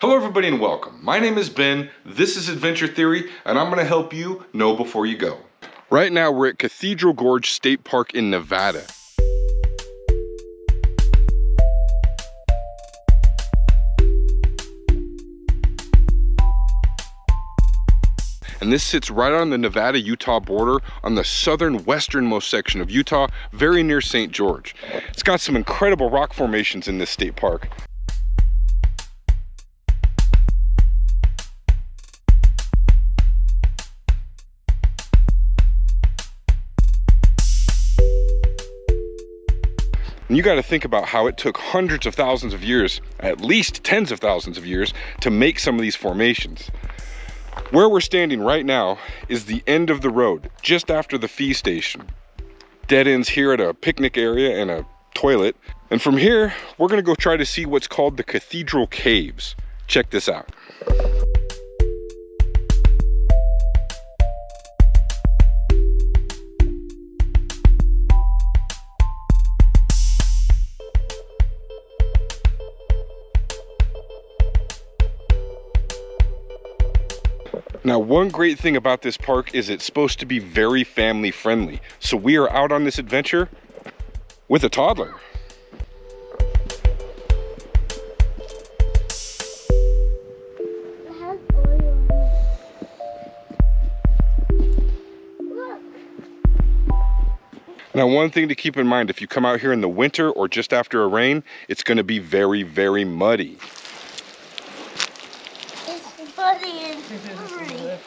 Hello everybody and welcome. My name is Ben, this is Adventure Theory, and I'm going to help you know before you go. Right now we're at Cathedral Gorge State Park in Nevada. And this sits right on the Nevada-Utah border on the southern westernmost section of Utah, very near St. George. It's got some incredible rock formations in this state park. And you got to think about how it took hundreds of thousands of years, at least tens of thousands of years, to make some of these formations. Where we're standing right now is the end of the road, just after the fee station. Dead ends here at a picnic area and a toilet. And from here, we're gonna go try to see what's called the Cathedral Caves. Check this out. Now, one great thing about this park is it's supposed to be very family friendly. So we are out on this adventure with a toddler. Now, one thing to keep in mind, if you come out here in the winter or just after a rain, it's going to be very, very muddy. It's muddy and slippery.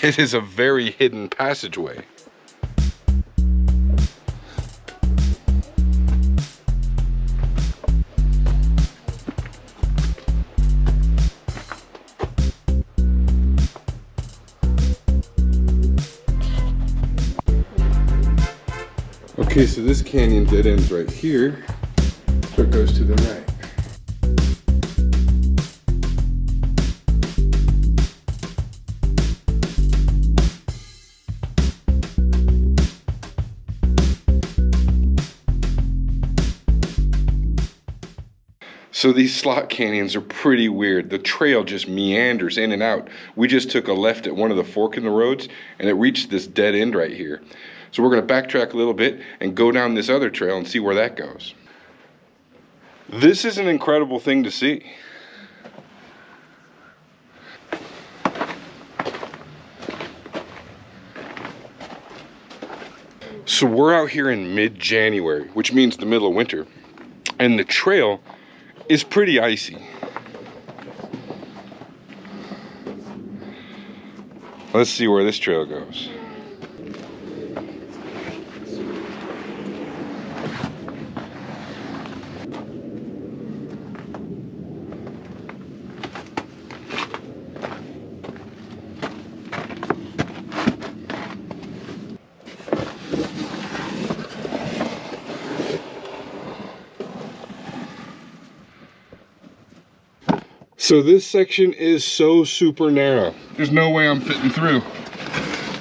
It is a very hidden passageway. Okay, so this canyon dead ends right here, so it goes to the right. So these slot canyons are pretty weird. The trail just meanders in and out. We just took a left at one of the fork in the roads and it reached this dead end right here. So we're gonna backtrack a little bit and go down this other trail and see where that goes. This is an incredible thing to see. So we're out here in mid-January, which means the middle of winter, and the trail is pretty icy. Let's see where this trail goes. So this section is so super narrow. There's no way I'm fitting through.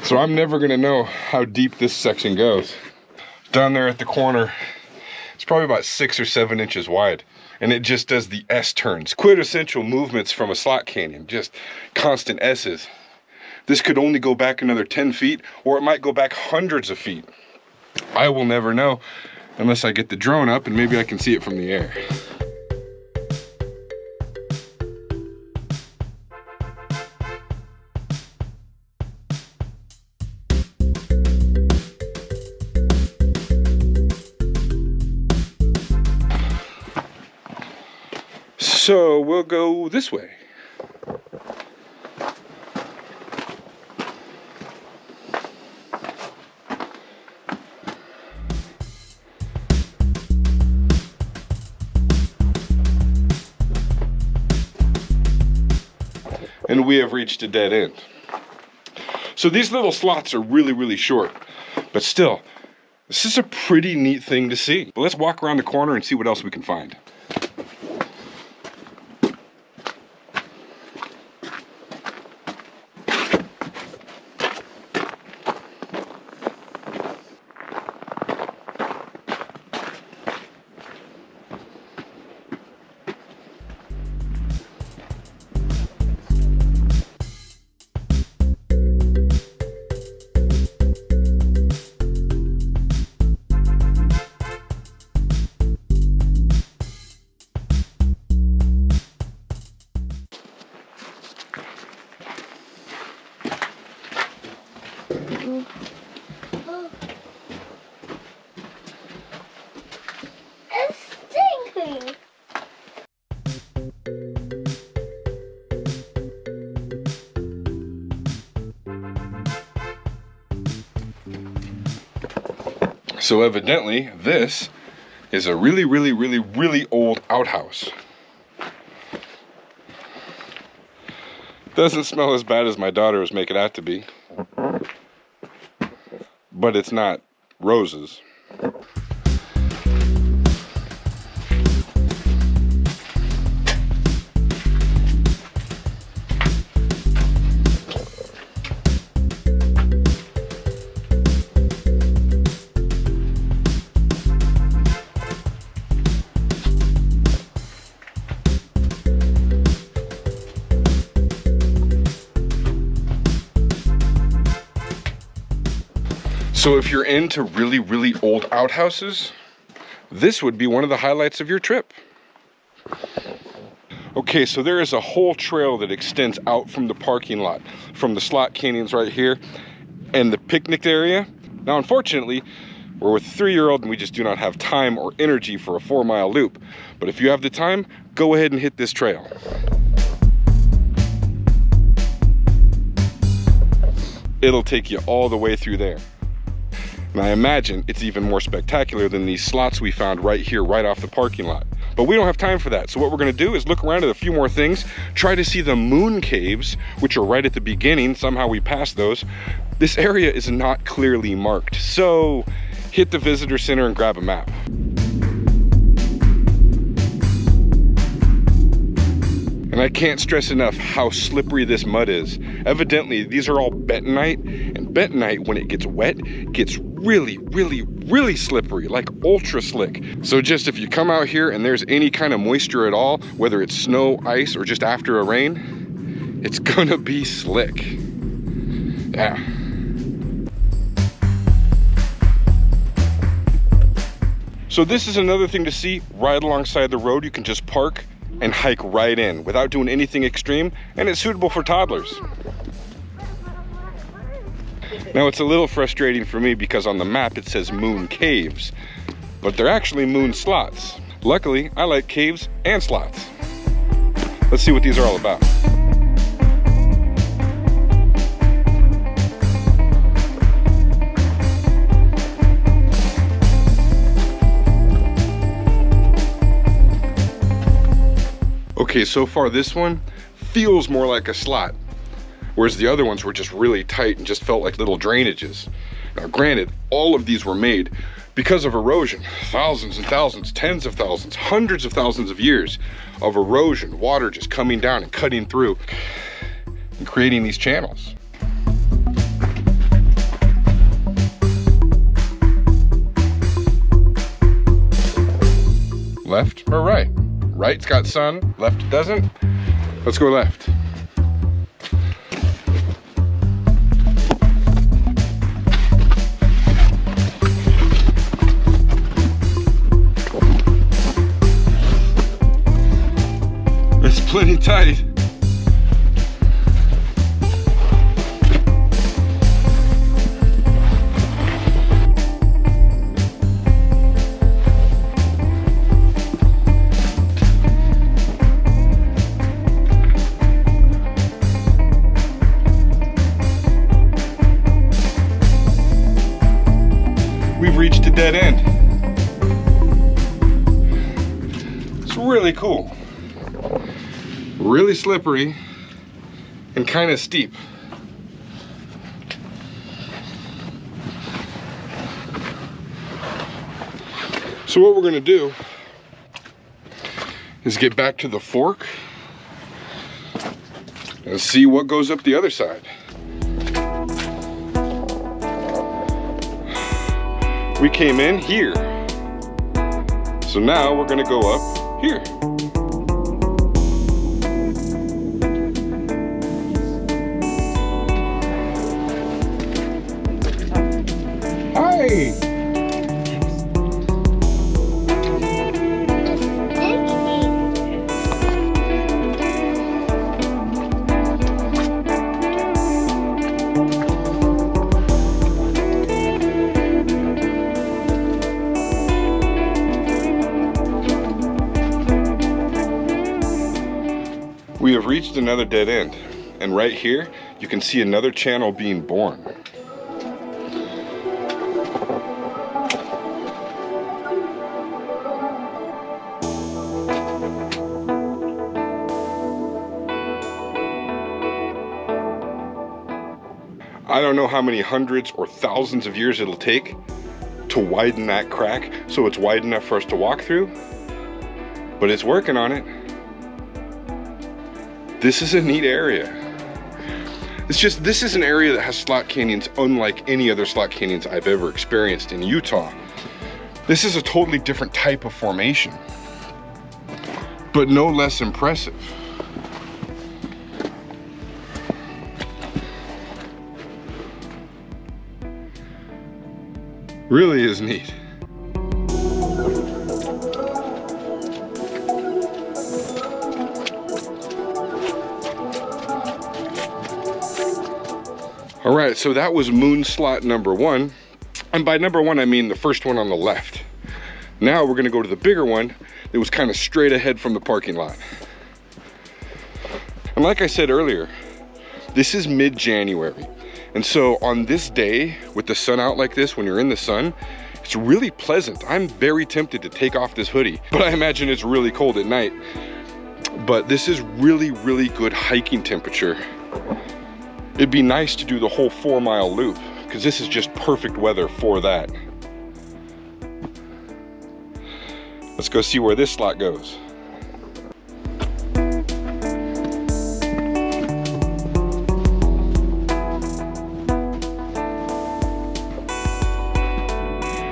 So I'm never gonna know how deep this section goes. Down there at the corner, it's probably about 6 or 7 inches wide. And it just does the S turns. Quintessential movements from a slot canyon, just constant S's. This could only go back another 10 feet, or it might go back hundreds of feet. I will never know unless I get the drone up and maybe I can see it from the air. So we'll go this way. and we have reached a dead end. So these little slots are really, really short, but still, this is a pretty neat thing to see. But let's walk around the corner and see what else we can find. It's stinking. So evidently, this is a really, really, really, really old outhouse. Doesn't smell as bad as my daughter was making it out to be. But it's not roses. So if you're into really, really old outhouses, this would be one of the highlights of your trip. Okay, so there is a whole trail that extends out from the parking lot, from the slot canyons right here, and the picnic area. Now, unfortunately, we're with a 3-year-old and we just do not have time or energy for a 4-mile loop. But if you have the time, go ahead and hit this trail. It'll take you all the way through there. And I imagine it's even more spectacular than these slots we found right here, right off the parking lot. But we don't have time for that. So what we're gonna do is look around at a few more things, try to see the moon caves, which are right at the beginning. Somehow we passed those. This area is not clearly marked. So hit the visitor center and grab a map. And I can't stress enough how slippery this mud is. Evidently, these are all bentonite, and bentonite, when it gets wet, gets really, really, really slippery, like ultra slick. So just if you come out here and there's any kind of moisture at all, whether it's snow, ice, or just after a rain, it's gonna be slick. Yeah. So this is another thing to see right alongside the road. You can just park and hike right in without doing anything extreme, and it's suitable for toddlers. Now it's a little frustrating for me because on the map it says moon caves, but they're actually moon slots. Luckily, I like caves and slots. Let's see what these are all about. Okay, so far this one feels more like a slot, whereas the other ones were just really tight and just felt like little drainages. Now granted, all of these were made because of erosion. Thousands and thousands, tens of thousands, hundreds of thousands of years of erosion, water just coming down and cutting through and creating these channels. Left or right? Right's got sun, left doesn't. Let's go left. It's plenty tight. We've reached a dead end. It's really cool. Really slippery and kind of steep. So what we're gonna do is get back to the fork and see what goes up the other side. We came in here, so now we're gonna go up here. Hi! We have reached another dead end, and right here you can see another channel being born. I don't know how many hundreds or thousands of years it'll take to widen that crack so it's wide enough for us to walk through, but it's working on it. This is a neat area. This is an area that has slot canyons unlike any other slot canyons I've ever experienced in Utah. This is a totally different type of formation, but no less impressive. Really is neat. All right, so that was moon slot number 1. And by number 1, I mean the first one on the left. Now we're gonna go to the bigger one that was kind of straight ahead from the parking lot. And like I said earlier, this is mid-January. And so on this day, with the sun out like this, when you're in the sun, it's really pleasant. I'm very tempted to take off this hoodie, but I imagine it's really cold at night. But this is really, really good hiking temperature. It'd be nice to do the whole 4-mile loop, because this is just perfect weather for that. Let's go see where this slot goes.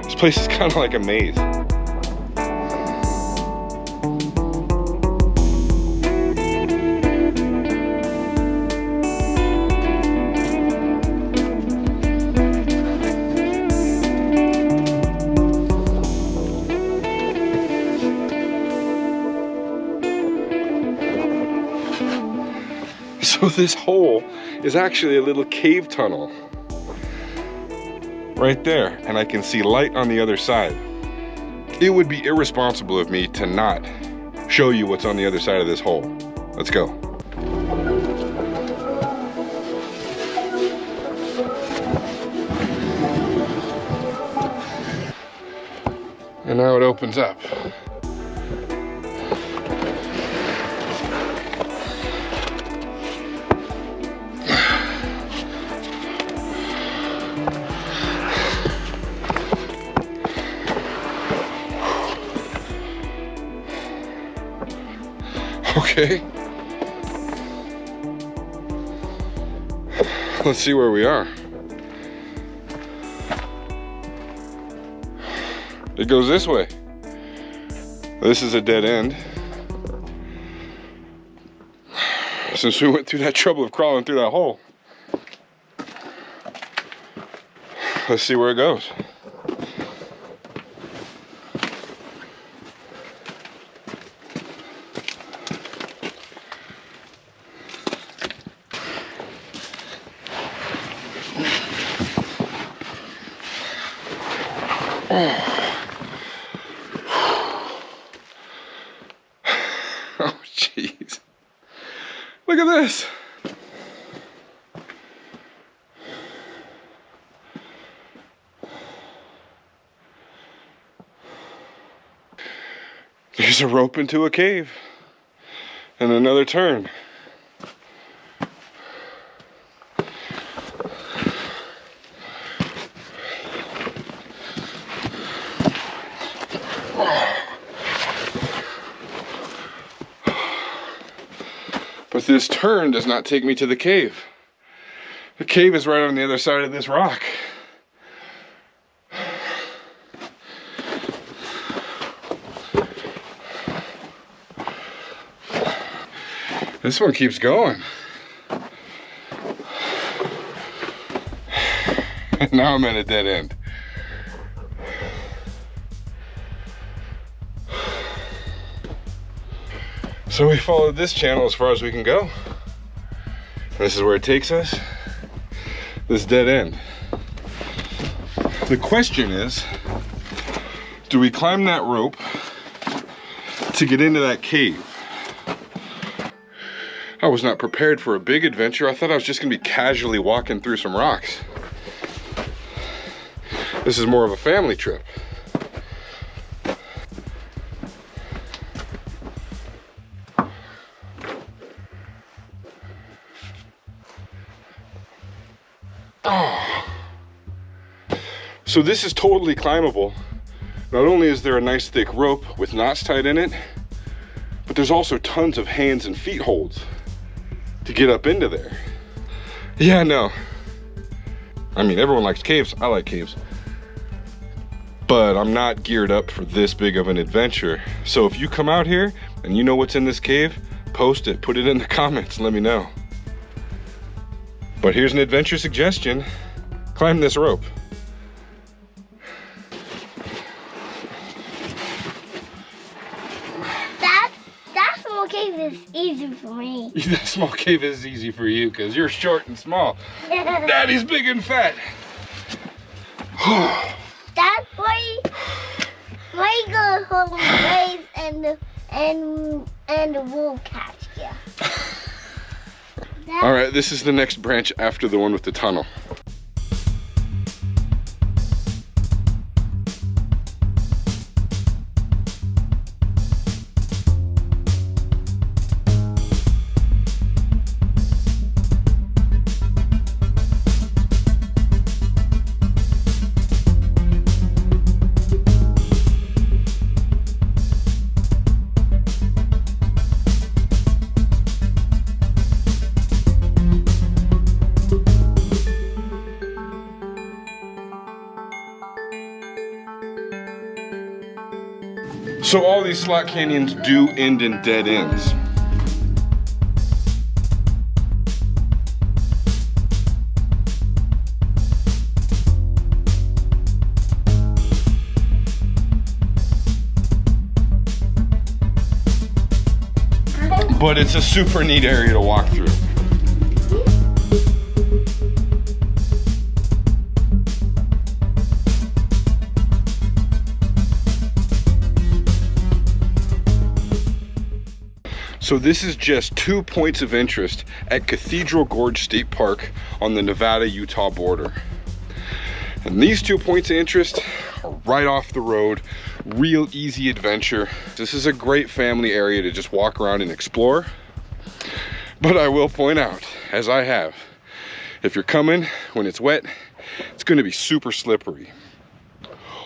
This place is kind of like a maze. So this hole is actually a little cave tunnel right there, and I can see light on the other side. It would be irresponsible of me to not show you what's on the other side of this hole. Let's go. And now it opens up. Okay. Let's see where we are. It goes this way. This is a dead end. Since we went through that trouble of crawling through that hole. Let's see where it goes. Oh, jeez. Look at this. There's a rope into a cave and another turn. But this turn does not take me to the cave. The cave is right on the other side of this rock. This one keeps going. And now I'm at a dead end. So we followed this channel as far as we can go. This is where it takes us. This dead end. The question is, do we climb that rope to get into that cave? I was not prepared for a big adventure. I thought I was just gonna be casually walking through some rocks. This is more of a family trip. Oh. So this is totally climbable. Not only is there a nice thick rope with knots tied in it, but there's also tons of hands and feet holds to get up into there. Yeah, no. I mean, everyone likes caves. I like caves. But I'm not geared up for this big of an adventure. So if you come out here and you know what's in this cave, post it, put it in the comments, let me know. But here's an adventure suggestion. Climb this rope. That small cave is easy for me. That small cave is easy for you because you're short and small. Daddy's big and fat. That's why you go home ways and we'll catch you. All right, this is the next branch after the one with the tunnel. So all these slot canyons do end in dead ends. But it's a super neat area to walk through. So this is just 2 points of interest at Cathedral Gorge State Park on the Nevada-Utah border. And these 2 points of interest are right off the road, real easy adventure. This is a great family area to just walk around and explore. But I will point out, as I have, if you're coming when it's wet, it's gonna be super slippery.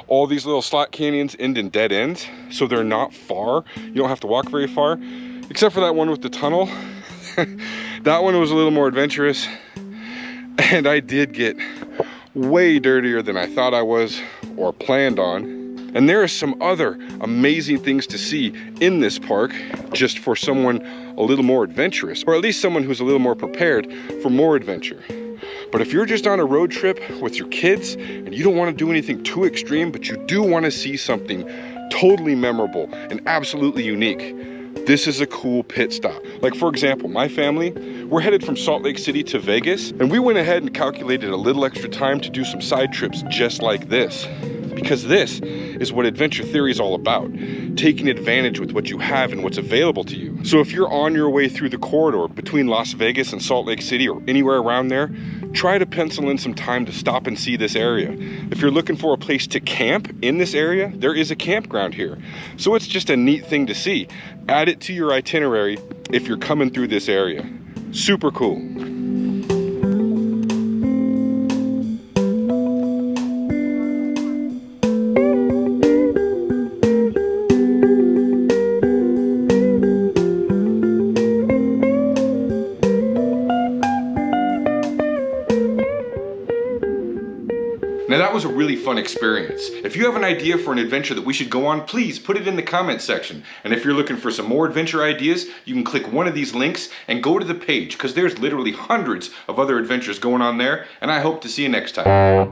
All these little slot canyons end in dead ends, so they're not far. You don't have to walk very far. Except for that one with the tunnel. That one was a little more adventurous. And I did get way dirtier than I thought I was or planned on. And there are some other amazing things to see in this park just for someone a little more adventurous, or at least someone who's a little more prepared for more adventure. But if you're just on a road trip with your kids and you don't want to do anything too extreme, but you do want to see something totally memorable and absolutely unique, this is a cool pit stop. Like for example, my family, we're headed from Salt Lake City to Vegas, and we went ahead and calculated a little extra time to do some side trips just like this. Because this is what adventure theory is all about, taking advantage with what you have and what's available to you. So if you're on your way through the corridor between Las Vegas and Salt Lake City or anywhere around there, try to pencil in some time to stop and see this area. If you're looking for a place to camp in this area, there is a campground here. So it's just a neat thing to see. Add it to your itinerary if you're coming through this area. Super cool. Now that was a really fun experience. If you have an idea for an adventure that we should go on, please put it in the comment section. And if you're looking for some more adventure ideas, you can click one of these links and go to the page, because there's literally hundreds of other adventures going on there, and I hope to see you next time.